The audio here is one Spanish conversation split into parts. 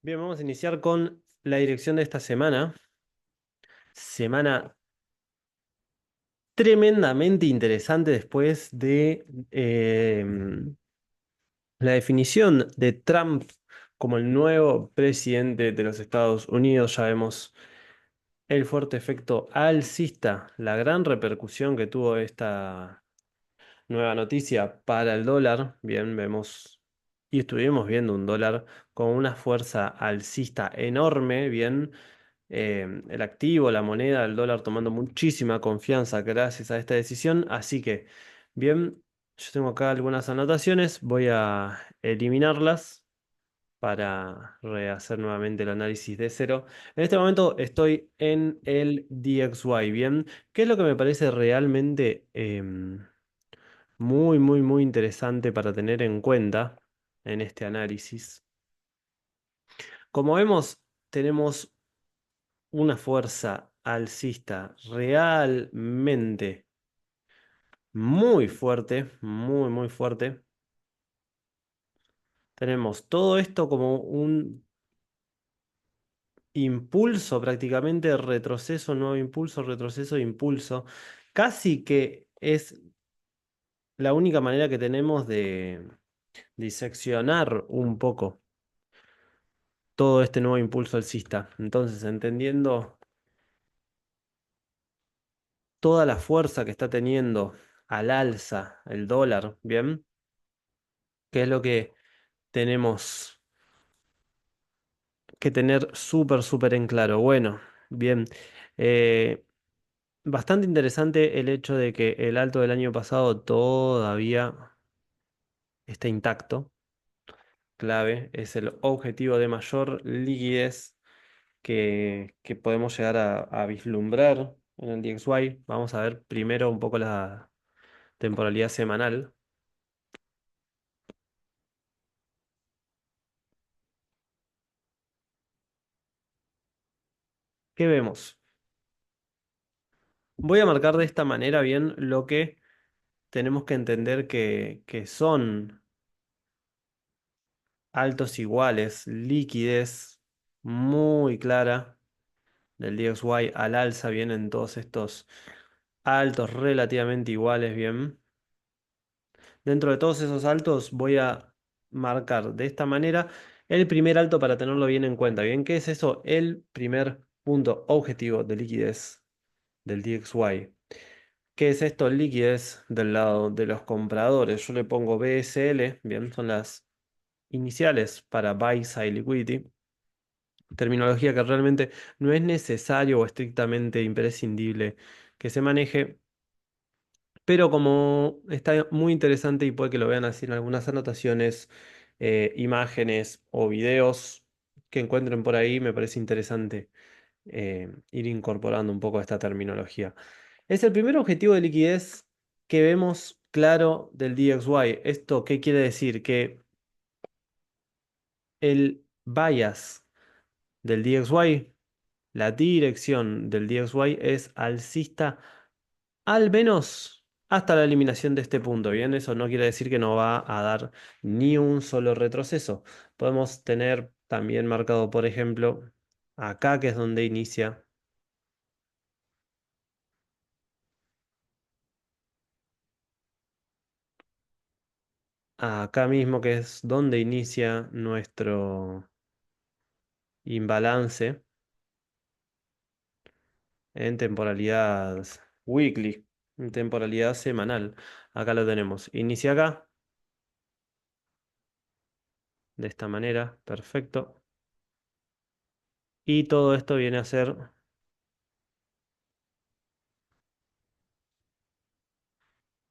Bien, vamos a iniciar con la dirección de esta semana. Semana tremendamente interesante después de la definición de Trump como el nuevo presidente de los Estados Unidos. Ya vemos el fuerte efecto alcista, la gran repercusión que tuvo esta nueva noticia para el dólar. Bien, vemos y estuvimos viendo un dólar con una fuerza alcista enorme. Bien, el activo, la moneda, el dólar tomando muchísima confianza gracias a esta decisión. Así que, bien, yo tengo acá algunas anotaciones, voy a eliminarlas para rehacer nuevamente el análisis de cero. En este momento estoy en el DXY, bien, ¿qué es lo que me parece realmente muy, muy, muy interesante para tener en cuenta en este análisis? Como vemos, tenemos una fuerza alcista realmente muy fuerte, muy, muy fuerte. Tenemos todo esto como un impulso, prácticamente retroceso, nuevo impulso, retroceso, impulso. Casi que es la única manera que tenemos de diseccionar un poco todo este nuevo impulso alcista. Entonces, entendiendo toda la fuerza que está teniendo al alza el dólar, ¿bien? ¿Qué es lo que tenemos que tener súper, súper en claro? Bueno, bien. eh, Bastante interesante el hecho de que el alto del año pasado todavía está intacto. Clave, es el objetivo de mayor liquidez que podemos llegar a vislumbrar en el DXY. Vamos a ver primero un poco la temporalidad semanal. ¿Qué vemos? Voy a marcar de esta manera bien lo que tenemos que entender que son altos iguales, liquidez muy clara del DXY al alza, vienen todos estos altos relativamente iguales, bien. Dentro de todos esos altos voy a marcar de esta manera el primer alto para tenerlo bien en cuenta. Bien, ¿qué es eso? El primer punto objetivo de liquidez del DXY. ¿Qué es esto? Liquidez del lado de los compradores. Yo le pongo BSL, bien, son las iniciales para Buy Side Liquidity. Terminología que realmente no es necesario o estrictamente imprescindible que se maneje, pero como está muy interesante y puede que lo vean así en algunas anotaciones, imágenes o videos que encuentren por ahí, me parece interesante ir incorporando un poco esta terminología. Es el primer objetivo de liquidez que vemos claro del DXY. ¿Esto qué quiere decir? Que el bias del DXY, la dirección del DXY es alcista al menos hasta la eliminación de este punto. Bien, eso no quiere decir que no va a dar ni un solo retroceso. Podemos tener también marcado, por ejemplo, acá que es donde inicia, acá mismo que es donde inicia nuestro imbalance en temporalidad weekly, en temporalidad semanal. Acá lo tenemos. Inicia acá, de esta manera, perfecto. Y todo esto viene a ser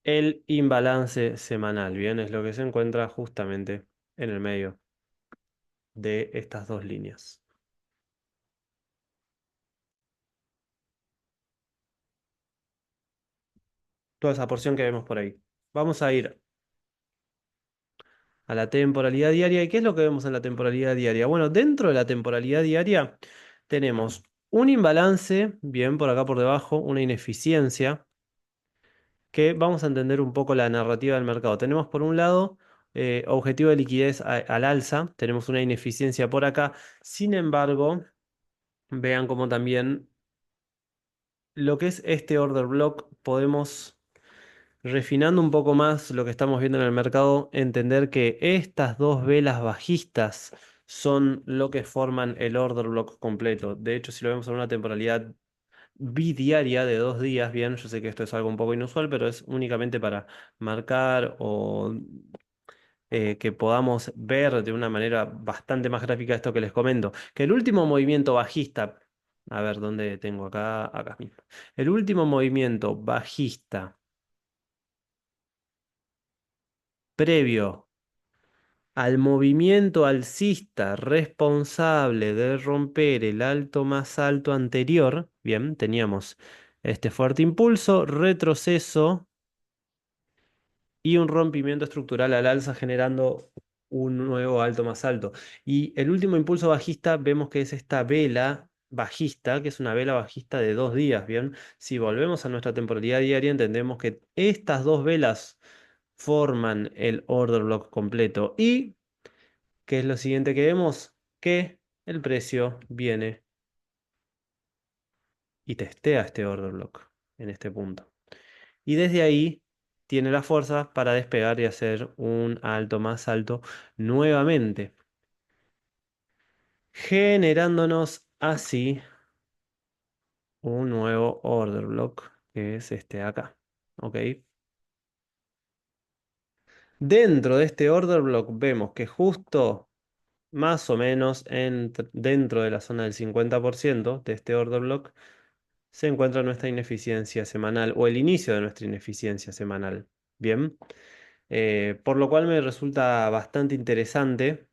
el imbalance semanal. Bien, es lo que se encuentra justamente en el medio de estas dos líneas. Toda esa porción que vemos por ahí. Vamos a ir a la temporalidad diaria. ¿Y qué es lo que vemos en la temporalidad diaria? Bueno, dentro de la temporalidad diaria tenemos un imbalance, bien, por acá por debajo, una ineficiencia, que vamos a entender un poco la narrativa del mercado. Tenemos por un lado objetivo de liquidez al alza, tenemos una ineficiencia por acá. Sin embargo, vean cómo también lo que es este order block podemos, refinando un poco más lo que estamos viendo en el mercado, entender que estas dos velas bajistas son lo que forman el order block completo. De hecho, si lo vemos en una temporalidad bidiaria de 2 días, bien, yo sé que esto es algo un poco inusual, pero es únicamente para marcar o que podamos ver de una manera bastante más gráfica esto que les comento. Que el último movimiento bajista, a ver, ¿dónde tengo acá? Acá mismo. El último movimiento bajista previo al movimiento alcista responsable de romper el alto más alto anterior, bien, teníamos este fuerte impulso, retroceso y un rompimiento estructural al alza generando un nuevo alto más alto. Y el último impulso bajista vemos que es esta vela bajista, que es una vela bajista de 2 días, ¿bien? Si volvemos a nuestra temporalidad diaria, entendemos que estas dos velas forman el order block completo. ¿Y qué es lo siguiente que vemos? Que el precio viene y testea este order block en este punto. Y desde ahí tiene la fuerza para despegar y hacer un alto más alto nuevamente, generándonos así un nuevo order block, que es este de acá. ¿Ok? Dentro de este order block vemos que justo más o menos dentro de la zona del 50% de este order block se encuentra nuestra ineficiencia semanal o el inicio de nuestra ineficiencia semanal. Bien. Por lo cual me resulta bastante interesante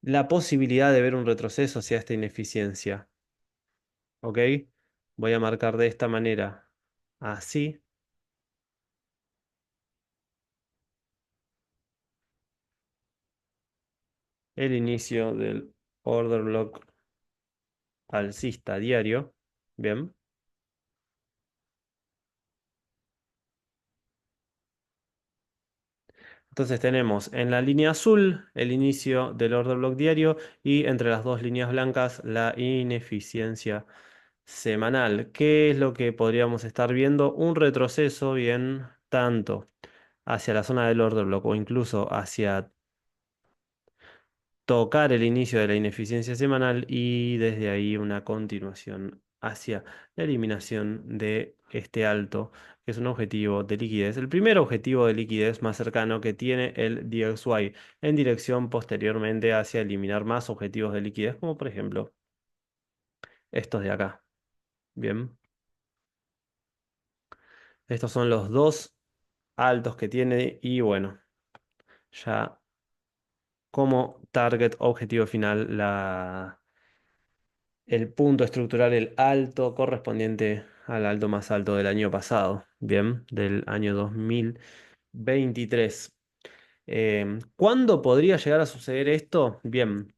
la posibilidad de ver un retroceso hacia esta ineficiencia. ¿Ok? Voy a marcar de esta manera. Así, el inicio del order block alcista diario. Bien. Entonces tenemos en la línea azul el inicio del order block diario y entre las dos líneas blancas la ineficiencia semanal. ¿Qué es lo que podríamos estar viendo? Un retroceso, bien, tanto hacia la zona del order block o incluso hacia tocar el inicio de la ineficiencia semanal y desde ahí una continuación hacia la eliminación de este alto, que es un objetivo de liquidez, el primer objetivo de liquidez más cercano que tiene el DXY, en dirección posteriormente hacia eliminar más objetivos de liquidez, como por ejemplo estos de acá. Bien, estos son los dos altos que tiene y bueno, ya como target objetivo final el punto estructural, el alto correspondiente al alto más alto del año pasado, bien, del año 2023. ¿Cuándo podría llegar a suceder esto? Bien,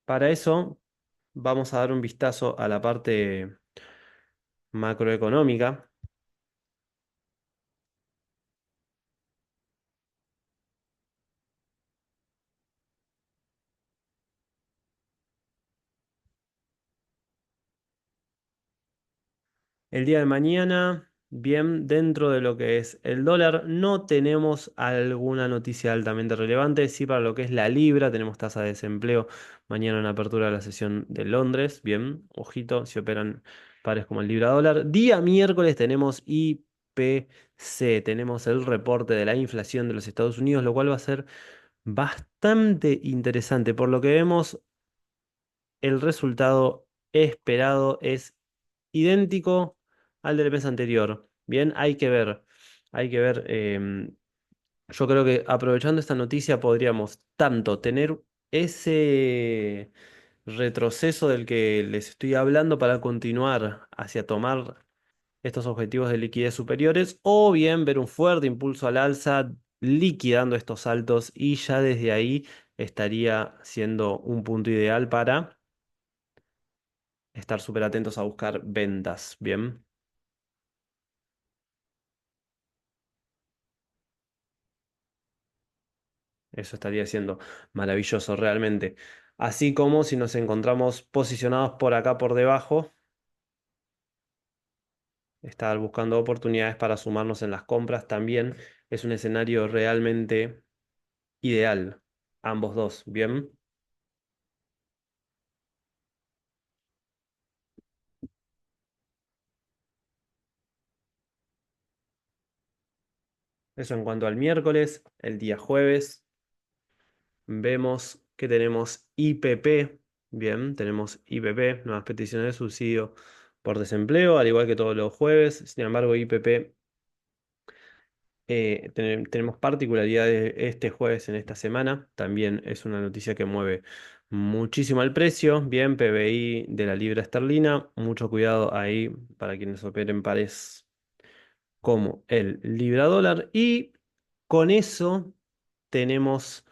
para eso vamos a dar un vistazo a la parte macroeconómica. El día de mañana, bien, dentro de lo que es el dólar, no tenemos alguna noticia altamente relevante. Sí, para lo que es la libra, tenemos tasa de desempleo mañana en apertura de la sesión de Londres. Bien, ojito, si operan pares como el libra dólar. Día miércoles tenemos IPC, tenemos el reporte de la inflación de los Estados Unidos, lo cual va a ser bastante interesante. Por lo que vemos, el resultado esperado es idéntico al del mes anterior. Bien, hay que ver. Yo creo que aprovechando esta noticia podríamos tanto tener ese retroceso del que les estoy hablando para continuar hacia tomar estos objetivos de liquidez superiores, o bien ver un fuerte impulso al alza liquidando estos saltos y ya desde ahí estaría siendo un punto ideal para estar súper atentos a buscar ventas. Bien. Eso estaría siendo maravilloso realmente. Así como si nos encontramos posicionados por acá por debajo, estar buscando oportunidades para sumarnos en las compras también es un escenario realmente ideal. Ambos dos, ¿bien? Eso en cuanto al miércoles, el día jueves, vemos que tenemos IPP, bien, tenemos IPP, nuevas peticiones de subsidio por desempleo, al igual que todos los jueves. Sin embargo, IPP, tenemos particularidades este jueves en esta semana. También es una noticia que mueve muchísimo el precio. Bien, PBI de la libra esterlina. Mucho cuidado ahí para quienes operen pares como el libra dólar. Y con eso tenemos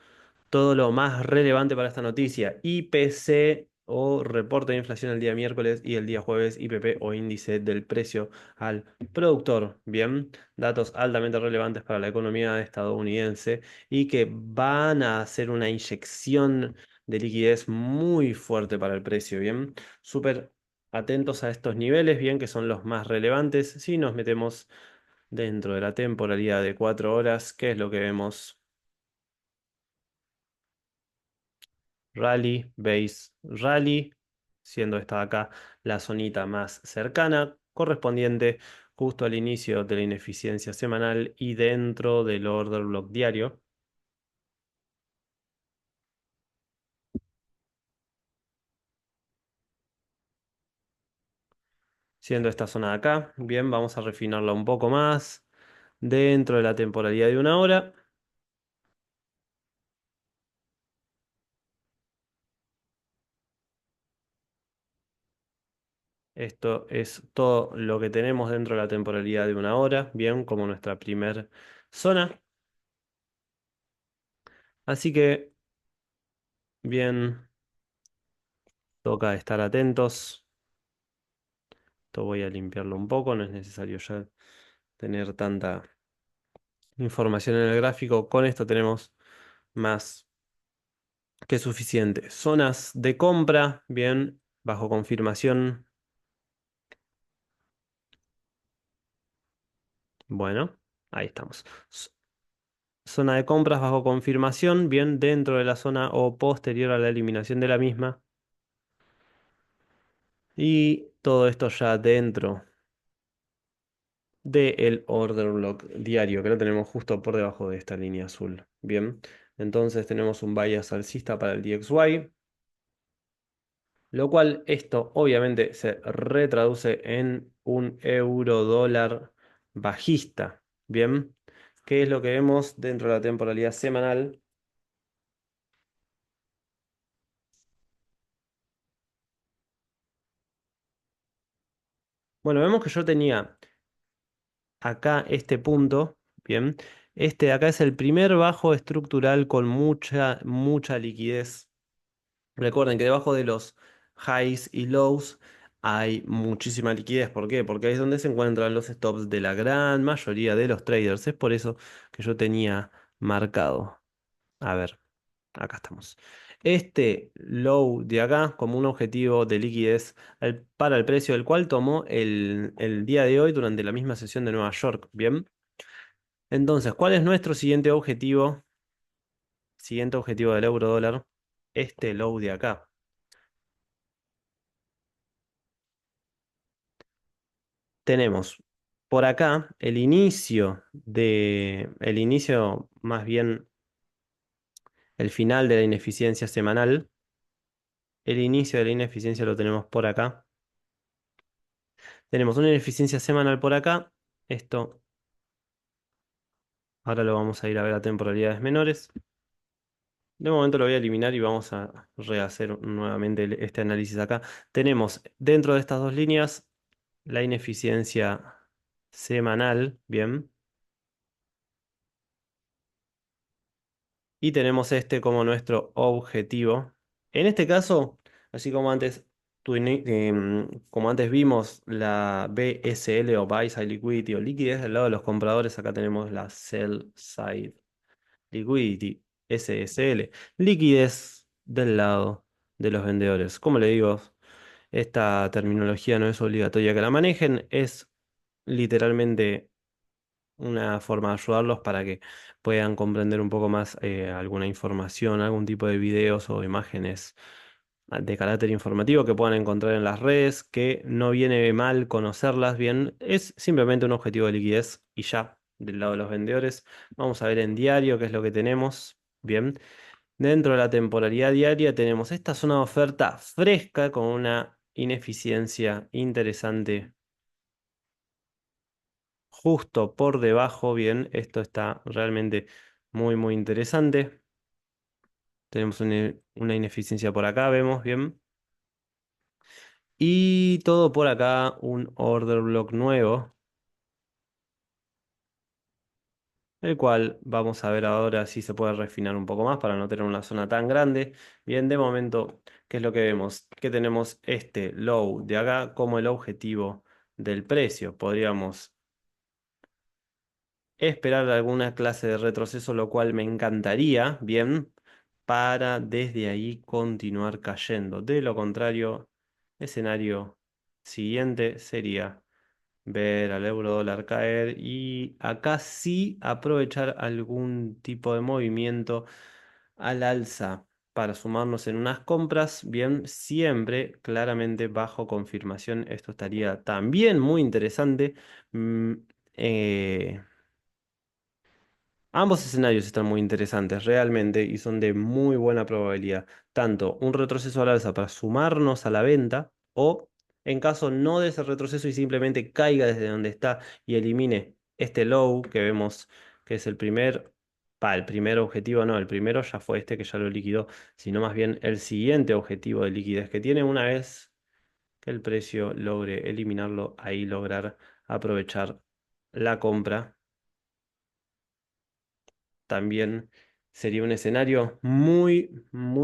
todo lo más relevante para esta noticia. IPC o reporte de inflación el día miércoles y el día jueves IPP o índice del precio al productor. Bien, datos altamente relevantes para la economía estadounidense y que van a hacer una inyección de liquidez muy fuerte para el precio. Bien, súper atentos a estos niveles, bien, que son los más relevantes. Si nos metemos dentro de la temporalidad de 4 horas, ¿qué es lo que vemos? Rally, Base Rally, siendo esta de acá la zonita más cercana, correspondiente justo al inicio de la ineficiencia semanal y dentro del order block diario, siendo esta zona de acá. Bien, vamos a refinarla un poco más dentro de la temporalidad de 1 hora. Esto es todo lo que tenemos dentro de la temporalidad de 1 hora, bien, como nuestra primer zona. Así que, bien, toca estar atentos. Esto voy a limpiarlo un poco, no es necesario ya tener tanta información en el gráfico. Con esto tenemos más que suficiente. Zonas de compra, bien, bajo confirmación. Bueno, ahí estamos. Zona de compras bajo confirmación, bien, dentro de la zona o posterior a la eliminación de la misma. Y todo esto ya dentro del order block diario, que lo tenemos justo por debajo de esta línea azul. Bien, entonces tenemos un bias alcista para el DXY. Lo cual esto obviamente se retraduce en un euro dólar bajista. Bien, ¿qué es lo que vemos dentro de la temporalidad semanal? Bueno, vemos que yo tenía acá este punto. Bien, este de acá es el primer bajo estructural con mucha liquidez. Recuerden que debajo de los highs y lows hay muchísima liquidez. ¿Por qué? Porque ahí es donde se encuentran los stops de la gran mayoría de los traders. Es por eso que yo tenía marcado. A ver, acá estamos. Este low de acá como un objetivo de liquidez para el precio del cual tomó el día de hoy durante la misma sesión de Nueva York. Bien. Entonces, ¿cuál es nuestro siguiente objetivo? Siguiente objetivo del euro dólar. Este low de acá. Tenemos por acá el inicio, más bien el final de la ineficiencia semanal. El inicio de la ineficiencia lo tenemos por acá. Tenemos una ineficiencia semanal por acá. Esto ahora lo vamos a ir a ver a temporalidades menores. De momento lo voy a eliminar y vamos a rehacer nuevamente este análisis acá. Tenemos dentro de estas dos líneas la ineficiencia semanal, bien. Y tenemos este como nuestro objetivo. En este caso, así como antes, como antes vimos la BSL o Buy Side Liquidity o liquidez del lado de los compradores, acá tenemos la Sell Side Liquidity. SSL. Liquidez del lado de los vendedores. Como le digo, esta terminología no es obligatoria que la manejen, es literalmente una forma de ayudarlos para que puedan comprender un poco más alguna información, algún tipo de videos o imágenes de carácter informativo que puedan encontrar en las redes, que no viene mal conocerlas bien, es simplemente un objetivo de liquidez y ya, del lado de los vendedores. Vamos a ver en diario qué es lo que tenemos. Bien, dentro de la temporalidad diaria tenemos esta zona de oferta fresca con una ineficiencia interesante justo por debajo. Bien, esto está realmente muy interesante. Tenemos una ineficiencia por acá, vemos bien. Y todo por acá, un order block nuevo, el cual vamos a ver ahora si se puede refinar un poco más para no tener una zona tan grande. Bien, de momento, ¿qué es lo que vemos? Que tenemos este low de acá como el objetivo del precio. Podríamos esperar alguna clase de retroceso, lo cual me encantaría, bien, para desde ahí continuar cayendo. De lo contrario, escenario siguiente sería ver al euro dólar caer y acá sí aprovechar algún tipo de movimiento al alza para sumarnos en unas compras, bien, siempre claramente bajo confirmación. Esto estaría también muy interesante. Mm, eh, Ambos escenarios están muy interesantes realmente y son de muy buena probabilidad. Tanto un retroceso al alza para sumarnos a la venta o en caso no de ese retroceso y simplemente caiga desde donde está y elimine este low que vemos que es el primer objetivo no, el primero ya fue este que ya lo liquidó, sino más bien el siguiente objetivo de liquidez que tiene una vez que el precio logre eliminarlo, ahí lograr aprovechar la compra también sería un escenario muy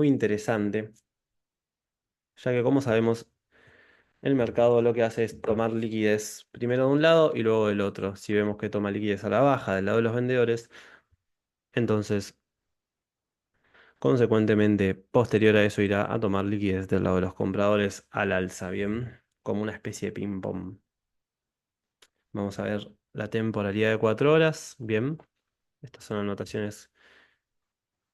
interesante, ya que como sabemos, el mercado lo que hace es tomar liquidez primero de un lado y luego del otro. Si vemos que toma liquidez a la baja del lado de los vendedores, entonces, consecuentemente, posterior a eso irá a tomar liquidez del lado de los compradores al alza, bien, como una especie de ping-pong. Vamos a ver la temporalidad de 4 horas, bien. Estas son anotaciones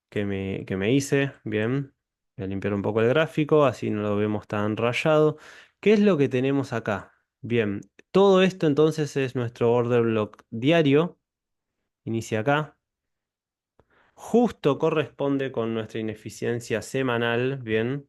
que me hice. Bien, voy a limpiar un poco el gráfico, así no lo vemos tan rayado. ¿Qué es lo que tenemos acá? Bien, todo esto entonces es nuestro order block diario. Inicia acá. Justo corresponde con nuestra ineficiencia semanal. Bien,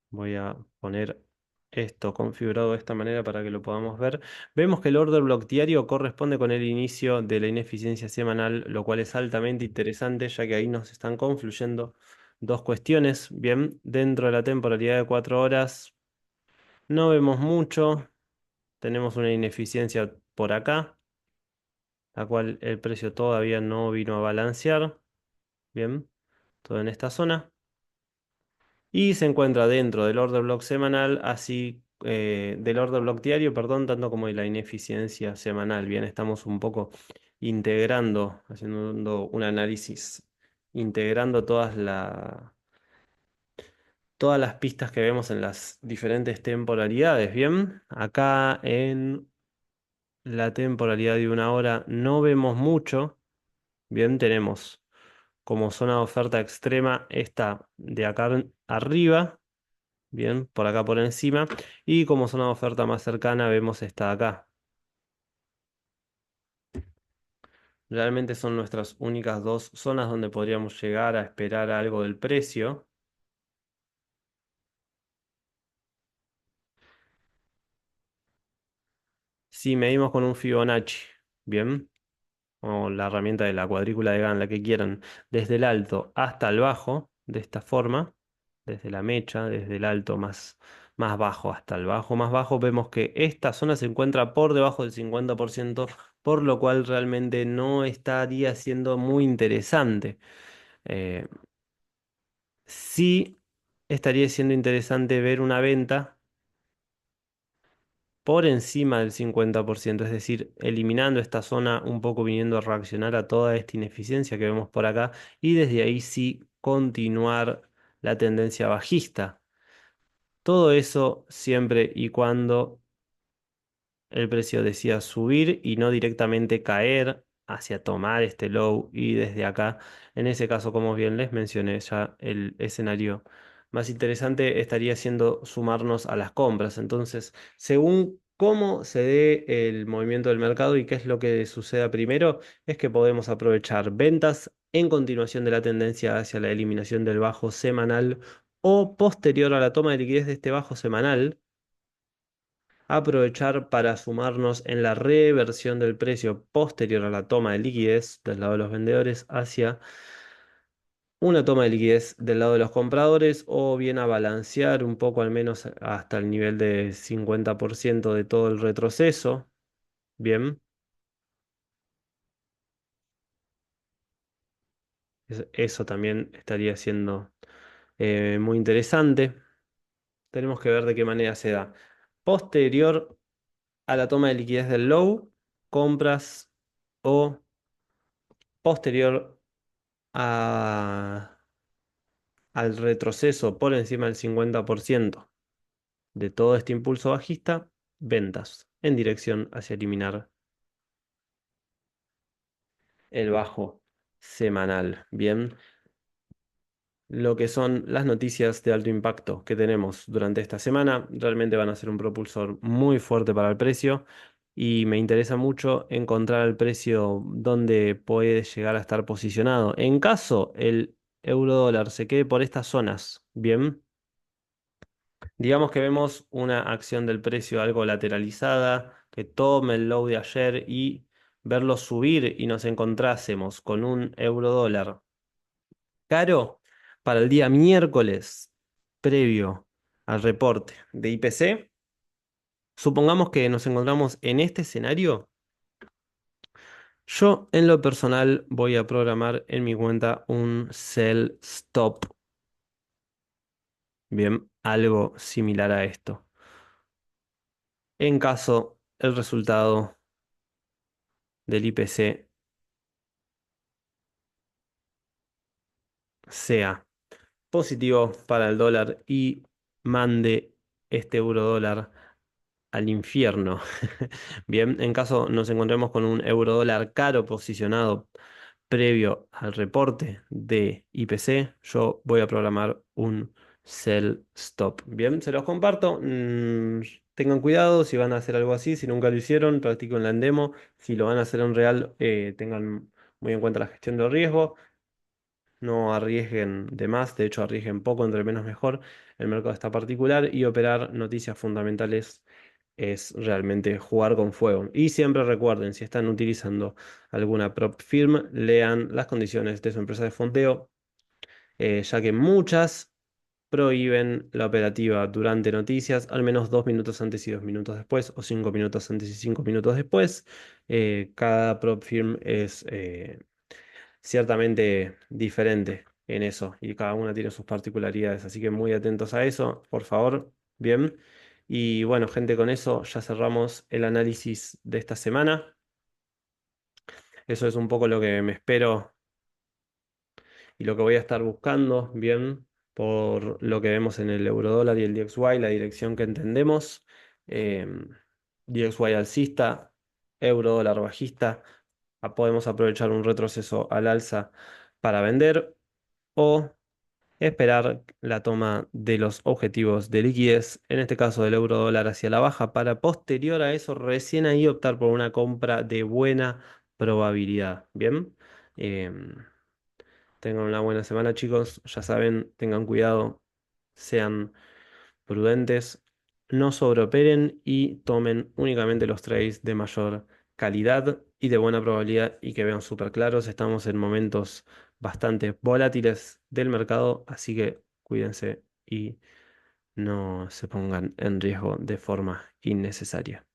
voy a poner esto configurado de esta manera para que lo podamos ver. Vemos que el order block diario corresponde con el inicio de la ineficiencia semanal, lo cual es altamente interesante, ya que ahí nos están confluyendo dos cuestiones. Bien, dentro de la temporalidad de 4 horas no vemos mucho. Tenemos una ineficiencia por acá, la cual el precio todavía no vino a balancear. Bien, todo en esta zona. Y se encuentra dentro del order block semanal, así del order block diario, perdón, tanto como de la ineficiencia semanal. Bien, estamos un poco integrando, haciendo un análisis, integrando todas las pistas que vemos en las diferentes temporalidades. Bien, acá en la temporalidad de una hora no vemos mucho. Bien, tenemos como zona de oferta extrema esta de acá arriba. Bien, por acá por encima. Y como zona de oferta más cercana vemos esta de acá. Realmente son nuestras únicas dos zonas donde podríamos llegar a esperar algo del precio. Si medimos con un Fibonacci, bien, o la herramienta de la cuadrícula de Gann, la que quieran, desde el alto hasta el bajo, de esta forma, desde la mecha, desde el alto más bajo hasta el bajo más bajo, vemos que esta zona se encuentra por debajo del 50%, por lo cual realmente no estaría siendo muy interesante. Eh, sí estaría siendo interesante ver una venta por encima del 50%, es decir, eliminando esta zona, un poco viniendo a reaccionar a toda esta ineficiencia que vemos por acá y desde ahí sí continuar la tendencia bajista. Todo eso siempre y cuando el precio decida subir y no directamente caer hacia tomar este low y desde acá, en ese caso, como bien les mencioné, ya el escenario más interesante estaría siendo sumarnos a las compras. Entonces, según cómo se dé el movimiento del mercado y qué es lo que suceda primero, es que podemos aprovechar ventas en continuación de la tendencia hacia la eliminación del bajo semanal o posterior a la toma de liquidez de este bajo semanal aprovechar para sumarnos en la reversión del precio posterior a la toma de liquidez del lado de los vendedores hacia una toma de liquidez del lado de los compradores o bien a balancear un poco al menos hasta el nivel de 50% de todo el retroceso. Bien, eso también estaría siendo muy interesante. Tenemos que ver de qué manera se da. Posterior a la toma de liquidez del low, compras o posterior al retroceso por encima del 50% de todo este impulso bajista, ventas en dirección hacia eliminar el bajo semanal. Bien, lo que son las noticias de alto impacto que tenemos durante esta semana realmente van a ser un propulsor muy fuerte para el precio y me interesa mucho encontrar el precio donde puede llegar a estar posicionado. En caso el euro dólar se quede por estas zonas, bien. Digamos que vemos una acción del precio algo lateralizada, que tome el low de ayer y verlo subir y nos encontrásemos con un euro dólar caro para el día miércoles previo al reporte de IPC. Supongamos que nos encontramos en este escenario. Yo en lo personal voy a programar en mi cuenta un sell stop. Bien, algo similar a esto. En caso el resultado del IPC sea positivo para el dólar y mande este euro dólar al infierno. Bien, en caso nos encontremos con un euro dólar caro posicionado previo al reporte de IPC, yo voy a programar un sell stop. Bien, se los comparto. Tengan cuidado si van a hacer algo así, si nunca lo hicieron, practiquen en demo. Si lo van a hacer en real, tengan muy en cuenta la gestión de riesgo. No arriesguen de más, de hecho arriesguen poco, entre menos mejor. El mercado está particular y operar noticias fundamentales es realmente jugar con fuego. Y siempre recuerden, si están utilizando alguna prop firm, lean las condiciones de su empresa de fondeo, ya que muchas prohíben la operativa durante noticias, al menos 2 minutos antes y 2 minutos después, o 5 minutos antes y 5 minutos después. Cada prop firm es ciertamente diferente en eso y cada una tiene sus particularidades, así que muy atentos a eso, por favor. Bien. Y bueno, gente, con eso ya cerramos el análisis de esta semana. Eso es un poco lo que me espero y lo que voy a estar buscando, bien, por lo que vemos en el eurodólar y el DXY, la dirección que entendemos. Em, DXY alcista, eurodólar bajista. Podemos aprovechar un retroceso al alza para vender o esperar la toma de los objetivos de liquidez, en este caso del euro dólar hacia la baja, para posterior a eso recién ahí optar por una compra de buena probabilidad. Bien, Em, tengan una buena semana, chicos. Ya saben, tengan cuidado, sean prudentes, no sobreoperen y tomen únicamente los trades de mayor calidad y de buena probabilidad y que vean súper claros. Estamos en momentos bastante volátiles del mercado, así que cuídense y no se pongan en riesgo de forma innecesaria.